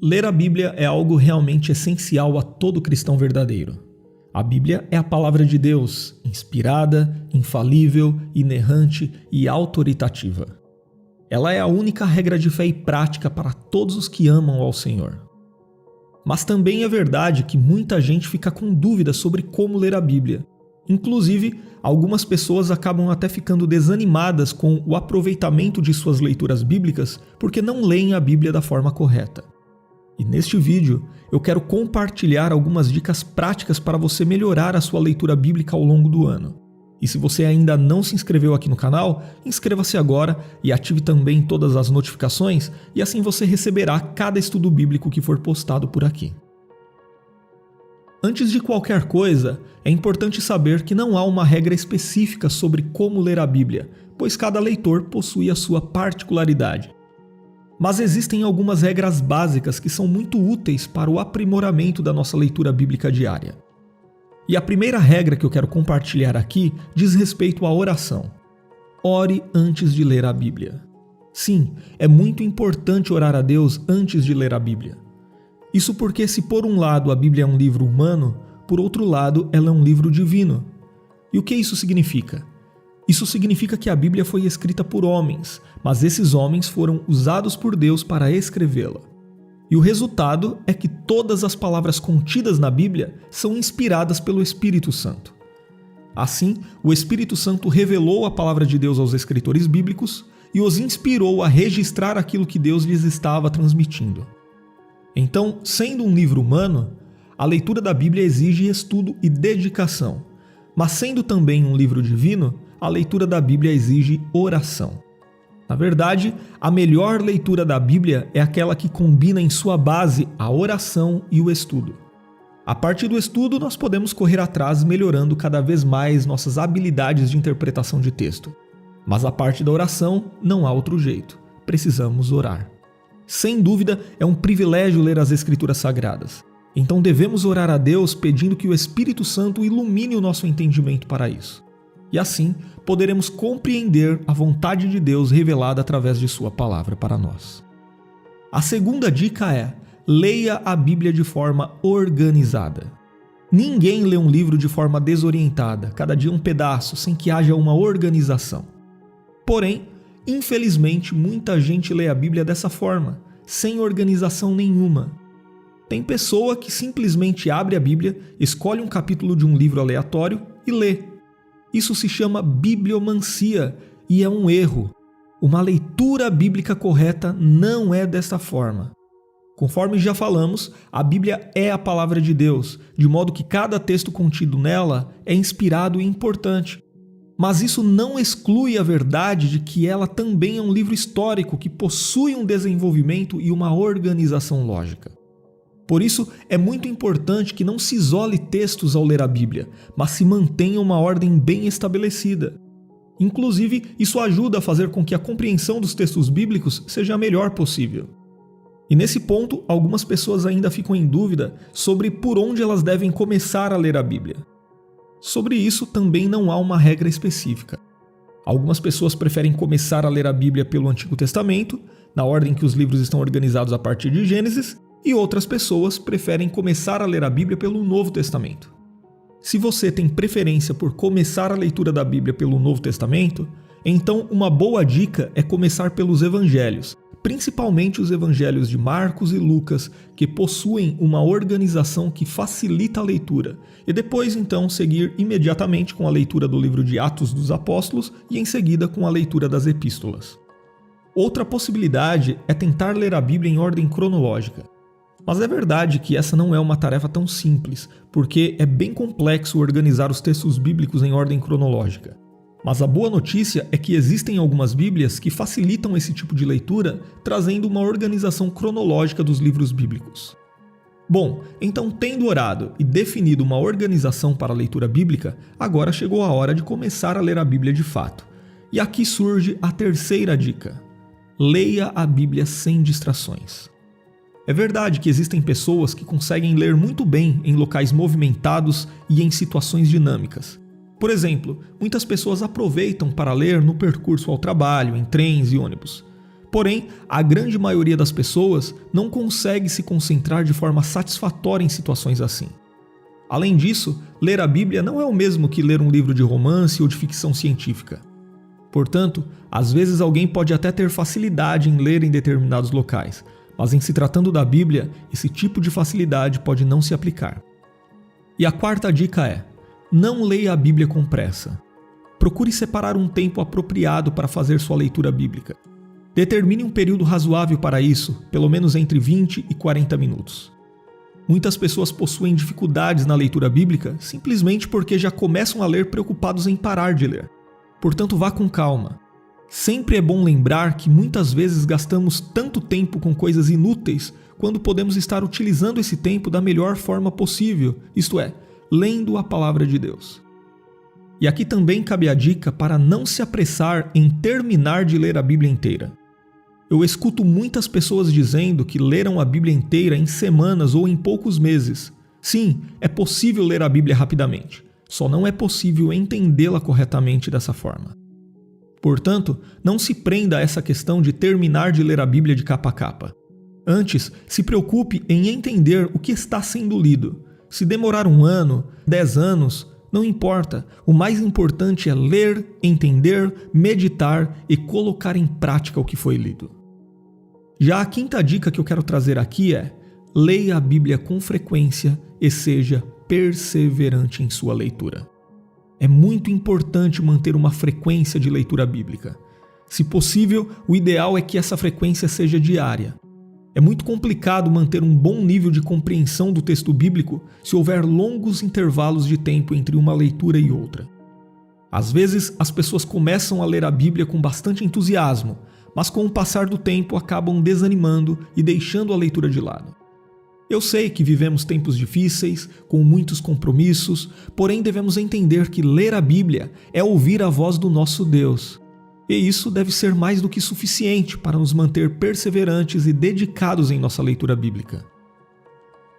Ler a Bíblia é algo realmente essencial a todo cristão verdadeiro. A Bíblia é a palavra de Deus, inspirada, infalível, inerrante e autoritativa. Ela é a única regra de fé e prática para todos os que amam ao Senhor. Mas também é verdade que muita gente fica com dúvidas sobre como ler a Bíblia. Inclusive, algumas pessoas acabam até ficando desanimadas com o aproveitamento de suas leituras bíblicas porque não leem a Bíblia da forma correta. E neste vídeo, eu quero compartilhar algumas dicas práticas para você melhorar a sua leitura bíblica ao longo do ano. E se você ainda não se inscreveu aqui no canal, inscreva-se agora e ative também todas as notificações e assim você receberá cada estudo bíblico que for postado por aqui. Antes de qualquer coisa, é importante saber que não há uma regra específica sobre como ler a Bíblia, pois cada leitor possui a sua particularidade. Mas existem algumas regras básicas que são muito úteis para o aprimoramento da nossa leitura bíblica diária. E a primeira regra que eu quero compartilhar aqui diz respeito à oração. Ore antes de ler a Bíblia. Sim, é muito importante orar a Deus antes de ler a Bíblia. Isso porque se por um lado a Bíblia é um livro humano, por outro lado ela é um livro divino. E o que isso significa? Isso significa que a Bíblia foi escrita por homens, mas esses homens foram usados por Deus para escrevê-la. E o resultado é que todas as palavras contidas na Bíblia são inspiradas pelo Espírito Santo. Assim, o Espírito Santo revelou a palavra de Deus aos escritores bíblicos e os inspirou a registrar aquilo que Deus lhes estava transmitindo. Então, sendo um livro humano, a leitura da Bíblia exige estudo e dedicação, mas sendo também um livro divino, a leitura da Bíblia exige oração. Na verdade, a melhor leitura da Bíblia é aquela que combina em sua base a oração e o estudo. A partir do estudo, nós podemos correr atrás melhorando cada vez mais nossas habilidades de interpretação de texto. Mas a parte da oração não há outro jeito. Precisamos orar. Sem dúvida, é um privilégio ler as Escrituras Sagradas. Então devemos orar a Deus pedindo que o Espírito Santo ilumine o nosso entendimento para isso. E assim, poderemos compreender a vontade de Deus revelada através de sua palavra para nós. A segunda dica é: leia a Bíblia de forma organizada. Ninguém lê um livro de forma desorientada, cada dia um pedaço, sem que haja uma organização. Porém, infelizmente, muita gente lê a Bíblia dessa forma, sem organização nenhuma. Tem pessoa que simplesmente abre a Bíblia, escolhe um capítulo de um livro aleatório e lê. Isso se chama bibliomancia e é um erro. Uma leitura bíblica correta não é dessa forma. Conforme já falamos, a Bíblia é a palavra de Deus, de modo que cada texto contido nela é inspirado e importante. Mas isso não exclui a verdade de que ela também é um livro histórico que possui um desenvolvimento e uma organização lógica. Por isso, é muito importante que não se isole textos ao ler a Bíblia, mas se mantenha uma ordem bem estabelecida. Inclusive, isso ajuda a fazer com que a compreensão dos textos bíblicos seja a melhor possível. E nesse ponto, algumas pessoas ainda ficam em dúvida sobre por onde elas devem começar a ler a Bíblia. Sobre isso, também não há uma regra específica. Algumas pessoas preferem começar a ler a Bíblia pelo Antigo Testamento, na ordem que os livros estão organizados a partir de Gênesis, e outras pessoas preferem começar a ler a Bíblia pelo Novo Testamento. Se você tem preferência por começar a leitura da Bíblia pelo Novo Testamento, então uma boa dica é começar pelos Evangelhos, principalmente os Evangelhos de Marcos e Lucas, que possuem uma organização que facilita a leitura, e depois então seguir imediatamente com a leitura do livro de Atos dos Apóstolos e em seguida com a leitura das Epístolas. Outra possibilidade é tentar ler a Bíblia em ordem cronológica. Mas é verdade que essa não é uma tarefa tão simples, porque é bem complexo organizar os textos bíblicos em ordem cronológica. Mas a boa notícia é que existem algumas Bíblias que facilitam esse tipo de leitura, trazendo uma organização cronológica dos livros bíblicos. Bom, então tendo orado e definido uma organização para a leitura bíblica, agora chegou a hora de começar a ler a Bíblia de fato. E aqui surge a terceira dica: leia a Bíblia sem distrações. É verdade que existem pessoas que conseguem ler muito bem em locais movimentados e em situações dinâmicas. Por exemplo, muitas pessoas aproveitam para ler no percurso ao trabalho, em trens e ônibus. Porém, a grande maioria das pessoas não consegue se concentrar de forma satisfatória em situações assim. Além disso, ler a Bíblia não é o mesmo que ler um livro de romance ou de ficção científica. Portanto, às vezes alguém pode até ter facilidade em ler em determinados locais, mas em se tratando da Bíblia, esse tipo de facilidade pode não se aplicar. E a quarta dica é: não leia a Bíblia com pressa. Procure separar um tempo apropriado para fazer sua leitura bíblica. Determine um período razoável para isso, pelo menos entre 20 e 40 minutos. Muitas pessoas possuem dificuldades na leitura bíblica simplesmente porque já começam a ler preocupados em parar de ler. Portanto, vá com calma. Sempre é bom lembrar que muitas vezes gastamos tanto tempo com coisas inúteis quando podemos estar utilizando esse tempo da melhor forma possível, isto é, lendo a palavra de Deus. E aqui também cabe a dica para não se apressar em terminar de ler a Bíblia inteira. Eu escuto muitas pessoas dizendo que leram a Bíblia inteira em semanas ou em poucos meses. Sim, é possível ler a Bíblia rapidamente, só não é possível entendê-la corretamente dessa forma. Portanto, não se prenda a essa questão de terminar de ler a Bíblia de capa a capa. Antes, se preocupe em entender o que está sendo lido. Se demorar 1 ano, 10 anos, não importa. O mais importante é ler, entender, meditar e colocar em prática o que foi lido. Já a quinta dica que eu quero trazer aqui é: leia a Bíblia com frequência e seja perseverante em sua leitura. É muito importante manter uma frequência de leitura bíblica. Se possível, o ideal é que essa frequência seja diária. É muito complicado manter um bom nível de compreensão do texto bíblico se houver longos intervalos de tempo entre uma leitura e outra. Às vezes, as pessoas começam a ler a Bíblia com bastante entusiasmo, mas com o passar do tempo acabam desanimando e deixando a leitura de lado. Eu sei que vivemos tempos difíceis, com muitos compromissos, porém devemos entender que ler a Bíblia é ouvir a voz do nosso Deus. E isso deve ser mais do que suficiente para nos manter perseverantes e dedicados em nossa leitura bíblica.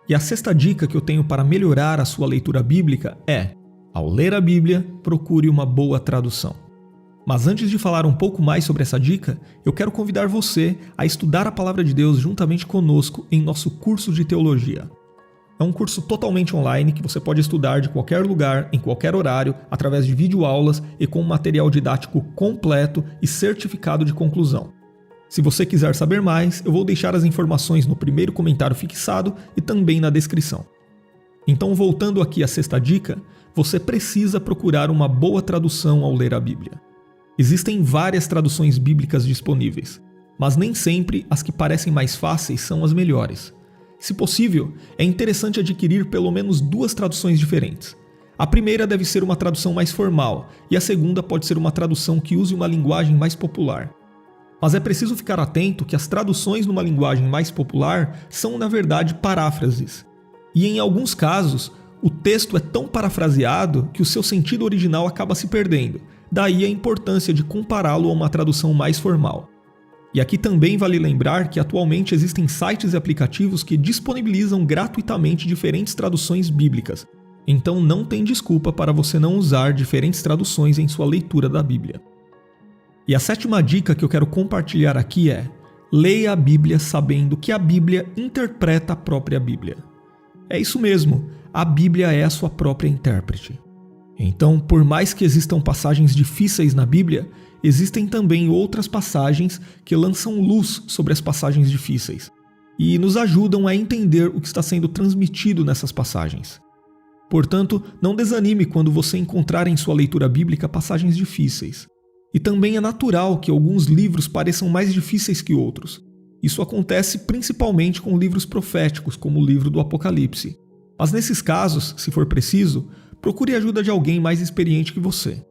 E a sexta dica que eu tenho para melhorar a sua leitura bíblica é: ao ler a Bíblia, procure uma boa tradução. Mas antes de falar um pouco mais sobre essa dica, eu quero convidar você a estudar a Palavra de Deus juntamente conosco em nosso curso de teologia. É um curso totalmente online que você pode estudar de qualquer lugar, em qualquer horário, através de videoaulas e com um material didático completo e certificado de conclusão. Se você quiser saber mais, eu vou deixar as informações no primeiro comentário fixado e também na descrição. Então, voltando aqui à sexta dica, você precisa procurar uma boa tradução ao ler a Bíblia. Existem várias traduções bíblicas disponíveis, mas nem sempre as que parecem mais fáceis são as melhores. Se possível, é interessante adquirir pelo menos 2 traduções diferentes. A primeira deve ser uma tradução mais formal, e a segunda pode ser uma tradução que use uma linguagem mais popular. Mas é preciso ficar atento que as traduções numa linguagem mais popular são, na verdade, paráfrases. E em alguns casos, o texto é tão parafraseado que o seu sentido original acaba se perdendo. Daí a importância de compará-lo a uma tradução mais formal. E aqui também vale lembrar que atualmente existem sites e aplicativos que disponibilizam gratuitamente diferentes traduções bíblicas. Então não tem desculpa para você não usar diferentes traduções em sua leitura da Bíblia. E a sétima dica que eu quero compartilhar aqui é: leia a Bíblia sabendo que a Bíblia interpreta a própria Bíblia. É isso mesmo, a Bíblia é a sua própria intérprete. Então, por mais que existam passagens difíceis na Bíblia, existem também outras passagens que lançam luz sobre as passagens difíceis e nos ajudam a entender o que está sendo transmitido nessas passagens. Portanto, não desanime quando você encontrar em sua leitura bíblica passagens difíceis. E também é natural que alguns livros pareçam mais difíceis que outros. Isso acontece principalmente com livros proféticos, como o livro do Apocalipse. Mas nesses casos, se for preciso, procure a ajuda de alguém mais experiente que você.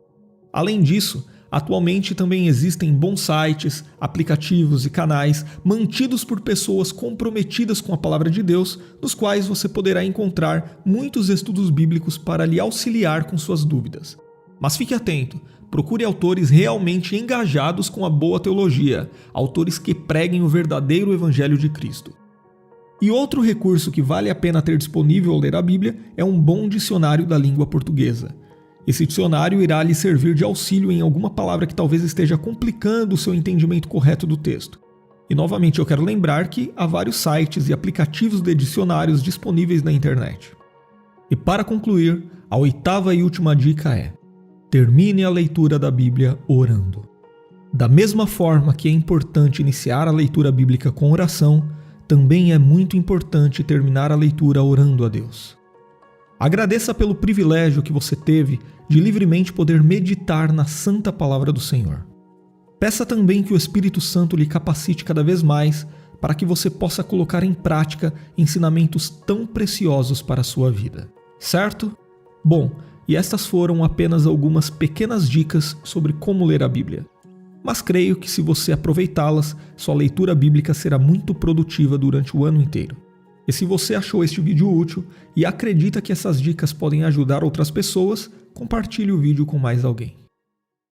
Além disso, atualmente também existem bons sites, aplicativos e canais mantidos por pessoas comprometidas com a Palavra de Deus, nos quais você poderá encontrar muitos estudos bíblicos para lhe auxiliar com suas dúvidas. Mas fique atento, procure autores realmente engajados com a boa teologia, autores que preguem o verdadeiro Evangelho de Cristo. E outro recurso que vale a pena ter disponível ao ler a Bíblia é um bom dicionário da língua portuguesa. Esse dicionário irá lhe servir de auxílio em alguma palavra que talvez esteja complicando o seu entendimento correto do texto. E novamente eu quero lembrar que há vários sites e aplicativos de dicionários disponíveis na internet. E para concluir, a 8ª e última dica é: termine a leitura da Bíblia orando. Da mesma forma que é importante iniciar a leitura bíblica com oração, também é muito importante terminar a leitura orando a Deus. Agradeça pelo privilégio que você teve de livremente poder meditar na santa palavra do Senhor. Peça também que o Espírito Santo lhe capacite cada vez mais para que você possa colocar em prática ensinamentos tão preciosos para a sua vida. Certo? Bom, e estas foram apenas algumas pequenas dicas sobre como ler a Bíblia. Mas creio que se você aproveitá-las, sua leitura bíblica será muito produtiva durante o ano inteiro. E se você achou este vídeo útil e acredita que essas dicas podem ajudar outras pessoas, compartilhe o vídeo com mais alguém.